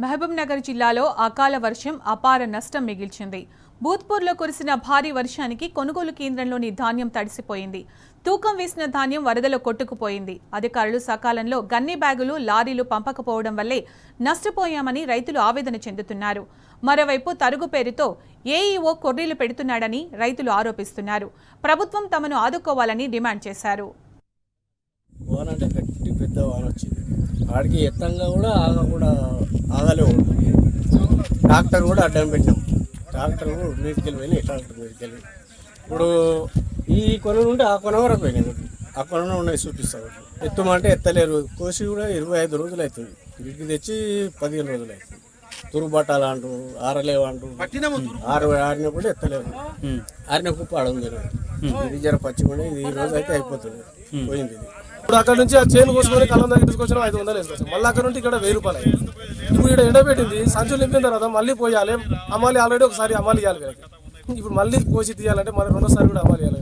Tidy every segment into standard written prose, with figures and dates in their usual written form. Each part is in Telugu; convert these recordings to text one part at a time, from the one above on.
మహబూబ్ నగర్ జిల్లాలో అకాల వర్షం అపార నష్టం మిగిల్చింది. భూత్పూర్లో కురిసిన భారీ వర్షానికి కొనుగోలు కేంద్రంలోని ధాన్యం తడిసిపోయింది. తూకం వేసిన ధాన్యం వరదలో కొట్టుకుపోయింది. అధికారులు సకాలంలో గన్ని బ్యాగులు, లారీలు పంపకపోవడం వల్లే నష్టపోయామని రైతులు ఆవేదన చెందుతున్నారు. మరోవైపు తరుగు పేరుతో ఏఈఓ కొర్రీలు పెడుతున్నాడని రైతులు ఆరోపిస్తున్నారు. ప్రభుత్వం తమను ఆదుకోవాలని డిమాండ్ చేశారు. ఆడికి ఎత్తంగా కూడా ఆగలేవు. ట్రాక్టర్ కూడా అడ్డం పెట్టినాం. ట్రాక్టర్ మీదకెళ్ళి వెళ్ళి ట్రాక్టర్ మీదకెళ్ళి ఇప్పుడు ఈ కొన నుండి ఆ కొన వరకు పోయినాయి. ఆ కొన ఉన్నాయి చూపిస్తాం. ఎత్తమంటే ఎత్తలేరు. కోసి కూడా 25 రోజులు అవుతుంది. ఇంటికి తెచ్చి 15 రోజులు అవుతుంది. తురుబట్టాలు అంటూ ఆరలేవు అంటూ ఆరిన కూడా ఎత్తలేరు. ఆరిన కుప్ప ఆడుంది. ఇది జర పచ్చి కూడా ఇది ఈ రోజు అయితే అయిపోతుంది. పోయింది ఇది. ఇప్పుడు అక్కడ నుంచి ఆ చేను కోసుకొని కళ్ళం దగ్గర తీసుకొచ్చిన 500 వేసుకొచ్చాం. మళ్ళీ అక్కడ నుండి ఇక్కడ 1000 రూపాయలు అయ్యింది. ఇప్పుడు ఇక్కడ ఎండబెట్టింది సంచులు నింపిన తర్వాత మళ్ళీ పోయాలి. అమ్మాలి ఆల్రెడీ ఒకసారి అమ్మాలి ఇవ్వాలి వీళ్ళకి. ఇప్పుడు మళ్ళీ కోసి తీయాలంటే మరి రెండోసారి కూడా అమ్మాలి ఇవ్వాలి.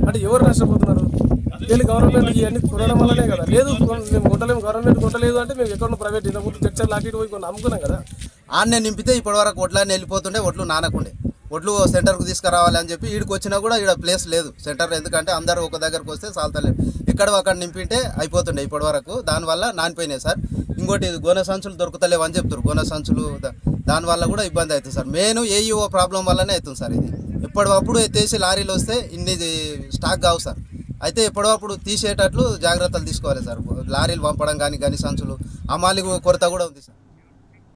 అంటే ఎవరు నష్టపోతున్నారు? వీళ్ళు గవర్నమెంట్ ఇవన్నీ కొనడం వల్లనే కదా. లేదు మేము కొట్టలేము, గవర్నమెంట్ కొట్టలేదు అంటే మేము ఎక్కడ ప్రైవేట్ ఇంతకుముందు టెక్చర్ లాంటి పోయి కొన్ని అమ్ముకున్నాం కదా. ఆన్నే నింపితే ఇప్పటివరకు ఒడ్లన్నీ వెళ్ళిపోతుండే, ఒడ్లు నానకుండే. ఒడ్లు సెంటర్కు తీసుకురావాలి అని చెప్పి ఈడికి వచ్చినా కూడా ఇక్కడ ప్లేస్ లేదు సెంటర్. ఎందుకంటే అందరూ ఒక దగ్గరకు వస్తే చాలతలేదు. ఎక్కడ అక్కడ నింపింటే అయిపోతుండే ఇప్పటివరకు. దానివల్ల నానిపోయినాయి సార్. ఇంకోటి గోనె సంచులు దొరుకుతలేవు అని చెప్తారు. గోనె సంచులు దానివల్ల కూడా ఇబ్బంది అవుతుంది సార్. మెయిన్ ఏఈఓ ప్రాబ్లం వల్లనే అవుతుంది సార్. ఇది ఎప్పటికప్పుడు ఎత్తేసి లారీలు వస్తే ఇన్ని స్టాక్ కావు సార్. అయితే ఎప్పటికప్పుడు తీసేటట్లు జాగ్రత్తలు తీసుకోవాలి సార్. లారీలు పంపడం కానీ సంచులు అమ్మాలి కొరత కూడా ఉంది సార్.